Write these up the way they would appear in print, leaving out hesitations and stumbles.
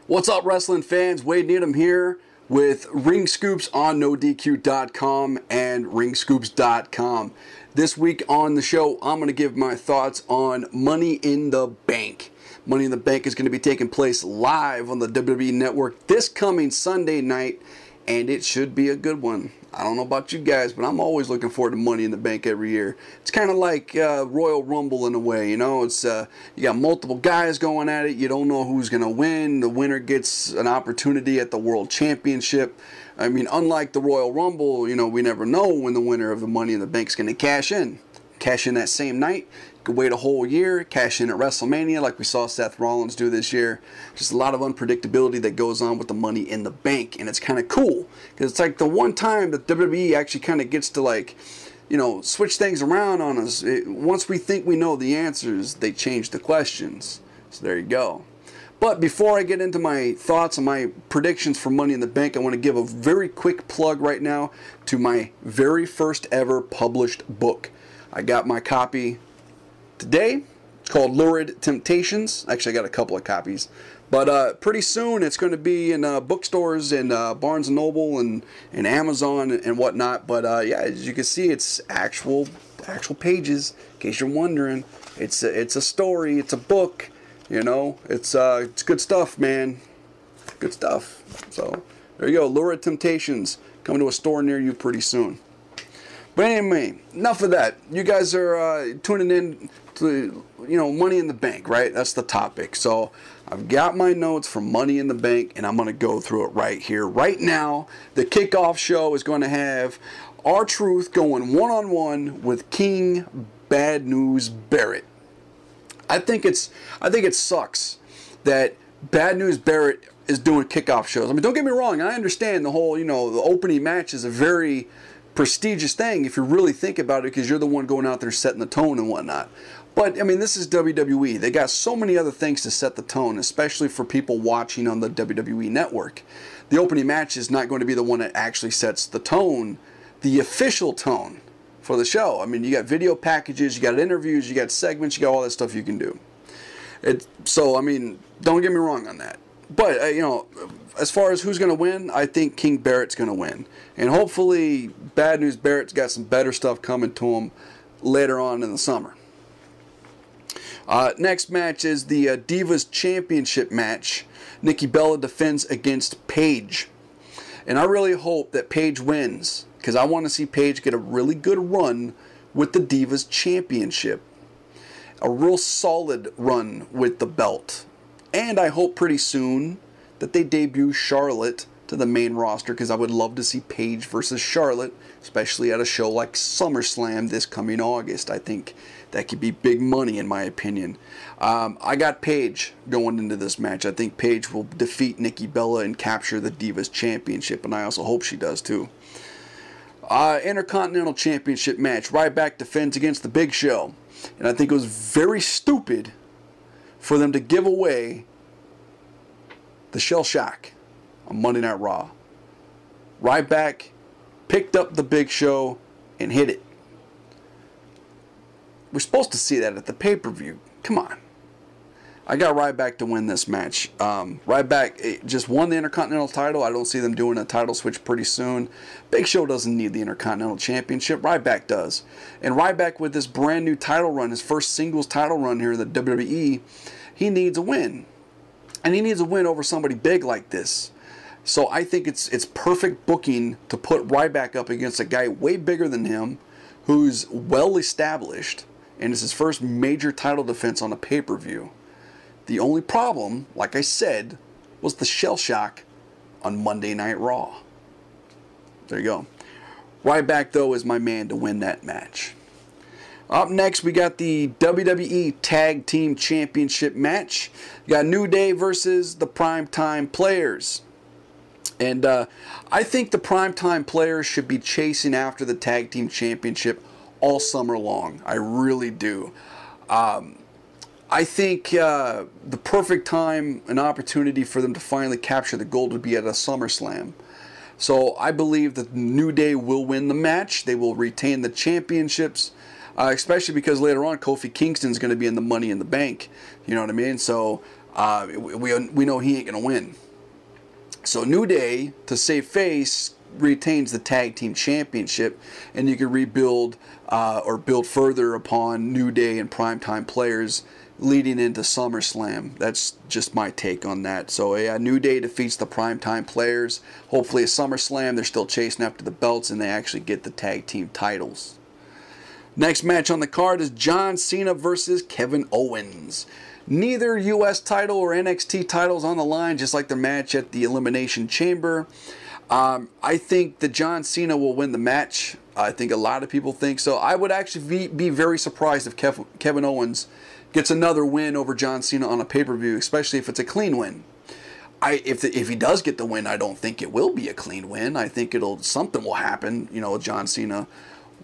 What's up, wrestling fans? Wade Needham here with RingScoops on NoDQ.com and RingScoops.com. This week on the show, I'm going to give my thoughts on Money in the Bank. Money in the Bank is going to be taking place live on the WWE Network this coming Sunday night, and it should be a good one. I don't know about you guys, but I'm always looking forward to Money in the Bank every year. It's kind of like Royal Rumble in a way, you know. It's you got multiple guys going at it. You don't know who's going to win. The winner gets an opportunity at the World Championship. I mean, unlike the Royal Rumble, you know, we never know when the winner of the Money in the Bank is going to cash in. Cash in that same night. Could wait a whole year, cash in at WrestleMania like we saw Seth Rollins do this year. Just a lot of unpredictability that goes on with the Money in the Bank, and it's kind of cool because it's like the one time that WWE actually kind of gets to, like, you know, switch things around on us. Once we think we know the answers, they change the questions. So there you go. But before I get into my thoughts and my predictions for Money in the Bank, I want to give a very quick plug right now to my very first ever published book. I got my copy today. It's called Lurid Temptations. Actually, I got a couple of copies. But pretty soon it's going to be in bookstores and Barnes & Noble and Amazon and whatnot. But yeah, as you can see, it's actual pages. In case you're wondering, it's a story. It's a book. You know, it's good stuff, man. Good stuff. So there you go. Lurid Temptations coming to a store near you pretty soon. But anyway, enough of that. You guys are tuning in to, you know, Money in the Bank, right? That's the topic. So I've got my notes from Money in the Bank, and I'm going to go through it right here, right now. The Kickoff show is going to have R-Truth going one-on-one with King Bad News Barrett. I think it sucks that Bad News Barrett is doing Kickoff shows. I mean, don't get me wrong. I understand the whole, you know, the opening match is a very prestigious thing if you really think about it, because you're the one going out there setting the tone and whatnot. But I mean, this is WWE. They got so many other things to set the tone, especially for people watching on the WWE network. The opening match is not going to be the one that actually sets the tone, the official tone for the show. I mean, you got video packages, you got interviews, you got segments, you got all that stuff you can do. So I mean, don't get me wrong on that. But you know, as far as who's going to win, I think King Barrett's going to win. And hopefully Bad News Barrett's got some better stuff coming to him later on in the summer. Next match is the Divas Championship match. Nikki Bella defends against Paige. And I really hope that Paige wins, because I want to see Paige get a really good run with the Divas Championship. A real solid run with the belt. And I hope pretty soon that they debut Charlotte to the main roster, because I would love to see Paige versus Charlotte, especially at a show like SummerSlam this coming August. I think that could be big money in my opinion. I got Paige going into this match. I think Paige will defeat Nikki Bella and capture the Divas Championship, and I also hope she does too. Intercontinental Championship match. Ryback defends against the Big Show. And I think it was very stupid for them to give away the Shell Shock on Monday Night Raw. Ryback picked up the Big Show and hit it. We're supposed to see that at the pay-per-view. Come on. I got Ryback to win this match. Ryback just won the Intercontinental title. I don't see them doing a title switch pretty soon. Big Show doesn't need the Intercontinental Championship. Ryback does. And Ryback, with this brand new title run, his first singles title run here in the WWE, he needs a win. And he needs a win over somebody big like this. So I think it's perfect booking to put Ryback up against a guy way bigger than him, who's well established, and it's his first major title defense on a pay-per-view. The only problem, like I said, was the Shell Shock on Monday Night Raw. There you go. Ryback, though, is my man to win that match. Up next, we got the WWE Tag Team Championship match. You got New Day versus the Primetime Players. And I think the Primetime Players should be chasing after the Tag Team Championship all summer long. I really do. I think the perfect time and opportunity for them to finally capture the gold would be at a SummerSlam. So I believe that New Day will win the match. They will retain the championships. especially because later on Kofi Kingston's going to be in the Money in the Bank. You know what I mean? So we know he ain't going to win. So New Day, to save face, retains the Tag Team Championship, and you can rebuild or build further upon New Day and Primetime players leading into SummerSlam. That's just my take on that. So yeah, New Day defeats the Primetime players. Hopefully at SummerSlam they're still chasing after the belts and they actually get the tag team titles. Next match on the card is John Cena versus Kevin Owens. Neither US title or NXT titles on the line, just like the match at the Elimination Chamber. I think that John Cena will win the match. I think a lot of people think so. I would actually be very surprised if Kevin Owens gets another win over John Cena on a pay-per-view, especially if it's a clean win. If he does get the win, I don't think it will be a clean win. I think something will happen. You know, John Cena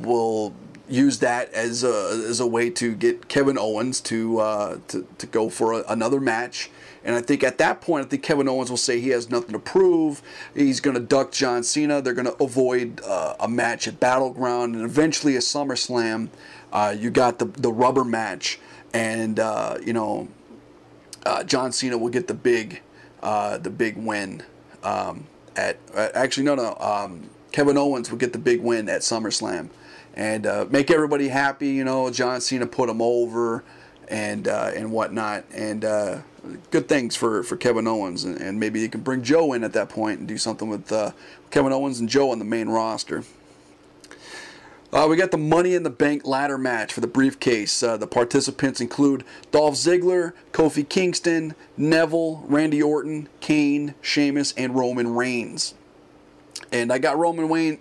will use that as a way to get Kevin Owens to go for another match. And I think at that point, I think Kevin Owens will say he has nothing to prove. He's going to duck John Cena. They're going to avoid a match at Battleground, and eventually at SummerSlam, you got the rubber match. And John Cena will get the big win Kevin Owens will get the big win at SummerSlam and make everybody happy. You know, John Cena put him over and whatnot, and good things for Kevin Owens, and maybe he can bring Joe in at that point and do something with Kevin Owens and Joe on the main roster. We got the Money in the Bank ladder match for the briefcase. The participants include Dolph Ziggler, Kofi Kingston, Neville, Randy Orton, Kane, Sheamus, and Roman Reigns. And I got Roman Reigns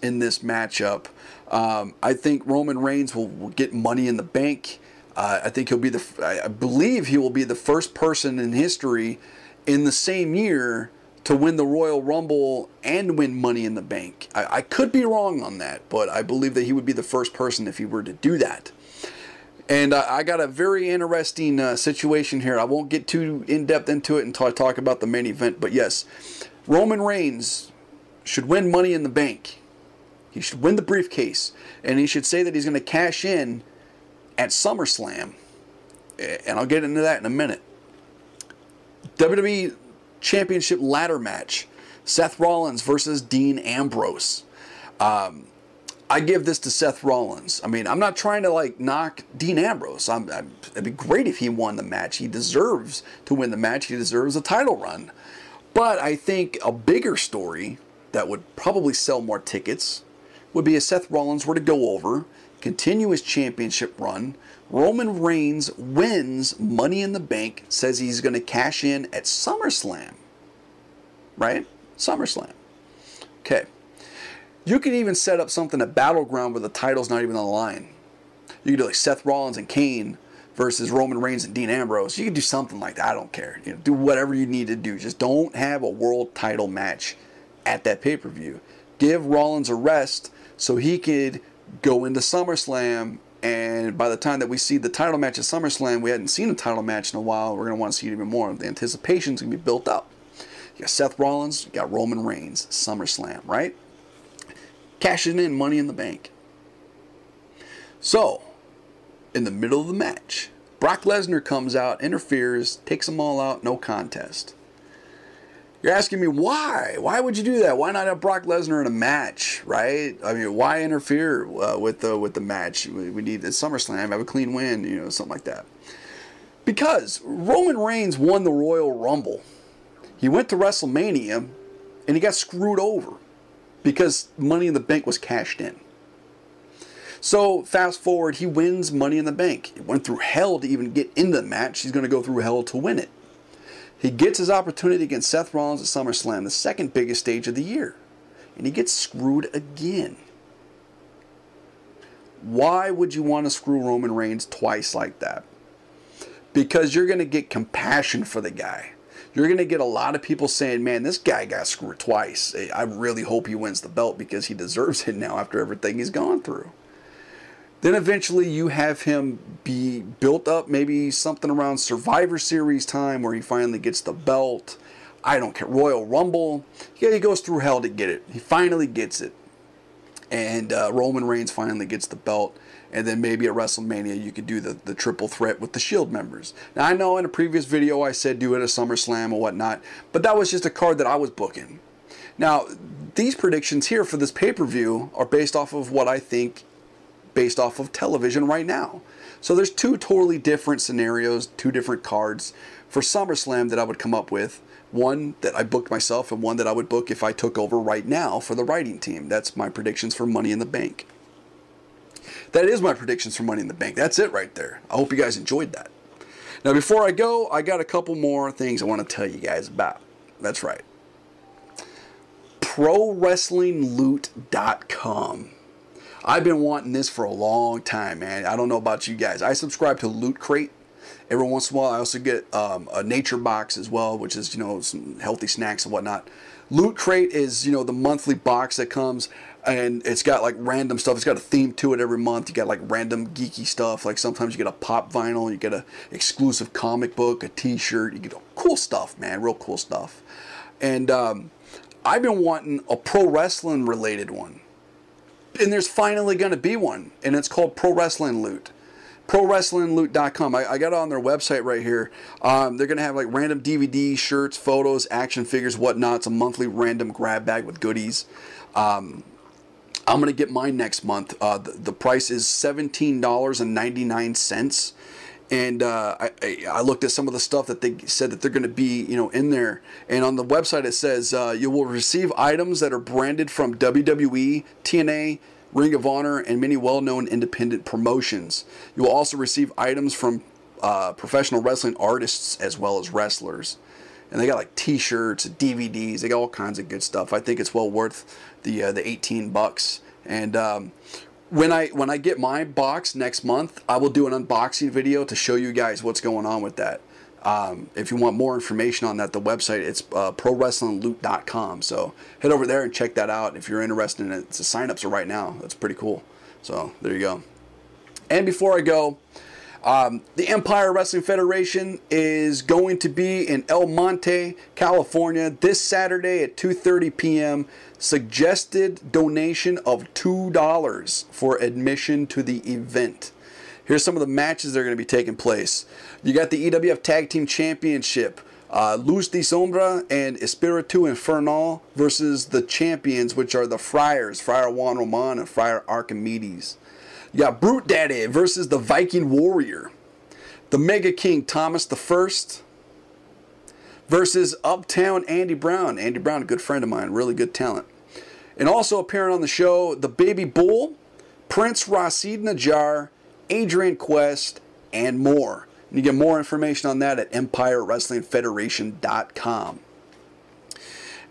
in this matchup. I think Roman Reigns will get Money in the Bank. I think I believe he will be the first person in history in the same year to win the Royal Rumble and win Money in the Bank. I could be wrong on that, but I believe that he would be the first person if he were to do that. And I got a very interesting situation here. I won't get too in-depth into it until I talk about the main event, but yes, Roman Reigns should win Money in the Bank. He should win the briefcase, and he should say that he's going to cash in at SummerSlam, and I'll get into that in a minute. WWE Championship ladder match, Seth Rollins versus Dean Ambrose. I give this to Seth Rollins. I mean, I'm not trying to knock Dean Ambrose. It'd be great if he won the match. He deserves to win the match. He deserves a title run. But I think a bigger story that would probably sell more tickets would be if Seth Rollins were to go over, continue his championship run. Roman Reigns wins Money in the Bank, says he's going to cash in at SummerSlam. Right? SummerSlam. Okay. You could even set up something at Battleground where the title's not even on the line. You could do like Seth Rollins and Kane versus Roman Reigns and Dean Ambrose. You could do something like that. I don't care. You know, do whatever you need to do. Just don't have a world title match at that pay-per-view. Give Rollins a rest so he could go into SummerSlam, and by the time that we see the title match at SummerSlam, we hadn't seen a title match in a while. We're going to want to see it even more. The anticipation's going to be built up. You got Seth Rollins, you got Roman Reigns, SummerSlam, right? Cashing in Money in the Bank. So, in the middle of the match, Brock Lesnar comes out, interferes, takes them all out, no contest. You're asking me why? Why would you do that? Why not have Brock Lesnar in a match, right? I mean, why interfere with the match? We need the SummerSlam, have a clean win, you know, something like that. Because Roman Reigns won the Royal Rumble. He went to WrestleMania and he got screwed over because Money in the Bank was cashed in. So fast forward, he wins Money in the Bank. He went through hell to even get into the match. He's going to go through hell to win it. He gets his opportunity against Seth Rollins at SummerSlam, the second biggest stage of the year. And he gets screwed again. Why would you want to screw Roman Reigns twice like that? Because you're going to get compassion for the guy. You're going to get a lot of people saying, man, this guy got screwed twice. I really hope he wins the belt because he deserves it now after everything he's gone through. Then eventually you have him be built up, maybe something around Survivor Series time where he finally gets the belt. I don't care. Royal Rumble. Yeah, he goes through hell to get it. He finally gets it. and Roman Reigns finally gets the belt. And then maybe at WrestleMania you could do the triple threat with the Shield members. Now I know in a previous video I said do it at SummerSlam or whatnot, but that was just a card that I was booking. Now these predictions here for this pay-per-view are based off of what I think based off of television right now. So there's two totally different scenarios, two different cards for SummerSlam that I would come up with. One that I booked myself and one that I would book if I took over right now for the writing team. That's my predictions for Money in the Bank. That is my predictions for Money in the Bank. That's it right there. I hope you guys enjoyed that. Now before I go, I got a couple more things I want to tell you guys about. That's right. ProWrestlingLoot.com. I've been wanting this for a long time, man. I don't know about you guys. I subscribe to Loot Crate. Every once in a while, I also get a nature box as well, which is, you know, some healthy snacks and whatnot. Loot Crate is, you know, the monthly box that comes, and it's got like random stuff. It's got a theme to it every month. You got like random geeky stuff. Like sometimes you get a pop vinyl, you get a exclusive comic book, a t-shirt. You get cool stuff, man. Real cool stuff. And I've been wanting a pro wrestling related one. And there's finally going to be one, and it's called Pro Wrestling Loot. ProWrestlingLoot.com. I got it on their website right here. They're going to have like random DVDs, shirts, photos, action figures, whatnot. It's a monthly random grab bag with goodies. I'm going to get mine next month. The price is $17.99. And I looked at some of the stuff that they said that they're going to be, you know, in there. And on the website it says you will receive items that are branded from WWE, TNA, Ring of Honor, and many well-known independent promotions. You will also receive items from professional wrestling artists as well as wrestlers. And they got like t-shirts, DVDs, they got all kinds of good stuff. I think it's well worth the $18. And when I get my box next month, I will do an unboxing video to show you guys what's going on with that. If you want more information on that, the website, it's ProWrestlingLoot.com. So head over there and check that out if you're interested in it. The sign-ups are right now. That's pretty cool. So there you go. And before I go, the Empire Wrestling Federation is going to be in El Monte, California this Saturday at 2:30 p.m. Suggested donation of $2 for admission to the event. Here's some of the matches that are going to be taking place. You got the EWF Tag Team Championship. Luz de Sombra and Espiritu Infernal versus the champions, which are the Friars, Friar Juan Roman and Friar Archimedes. You got Brute Daddy versus the Viking Warrior. The Mega King Thomas I versus Uptown Andy Brown. Andy Brown, a good friend of mine, really good talent. And also appearing on the show, the Baby Bull, Prince Rashid Najjar, Adrian Quest, and more. And you get more information on that at EmpireWrestlingFederation.com.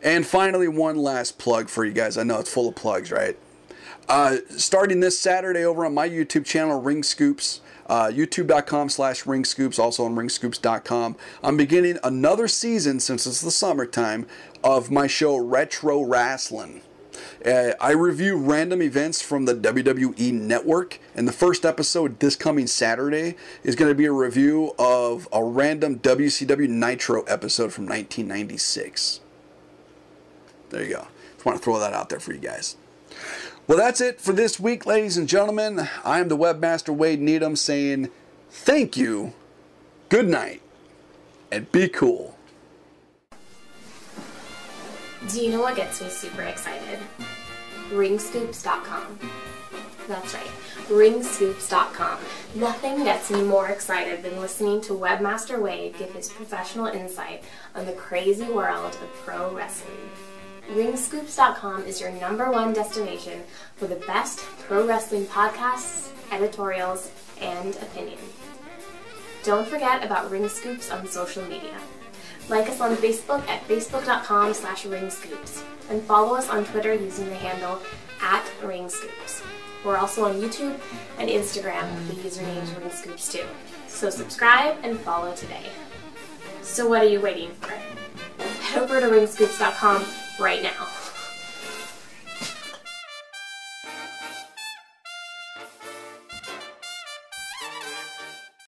And finally, one last plug for you guys. I know it's full of plugs, right? Starting this Saturday over on my YouTube channel, RingScoops, youtube.com/RingScoops, also on RingScoops.com. I'm beginning another season, since it's the summertime, of my show Retro Wrestling. I review random events from the WWE Network, and the first episode this coming Saturday is going to be a review of a random WCW Nitro episode from 1996. There you go. Just want to throw that out there for you guys. Well, that's it for this week, ladies and gentlemen. I am the Webmaster Wade Needham saying thank you, good night, and be cool. Do you know what gets me super excited? RingScoops.com. That's right, RingScoops.com. Nothing gets me more excited than listening to Webmaster Wade give his professional insight on the crazy world of pro wrestling. RingScoops.com is your #1 destination for the best pro wrestling podcasts, editorials, and opinion. Don't forget about RingScoops on social media. Like us on Facebook at facebook.com/RingScoops and follow us on Twitter using the handle @RingScoops. We're also on YouTube and Instagram with the username RingScoops too. So subscribe and follow today. So what are you waiting for? Head over to RingScoops.com right now.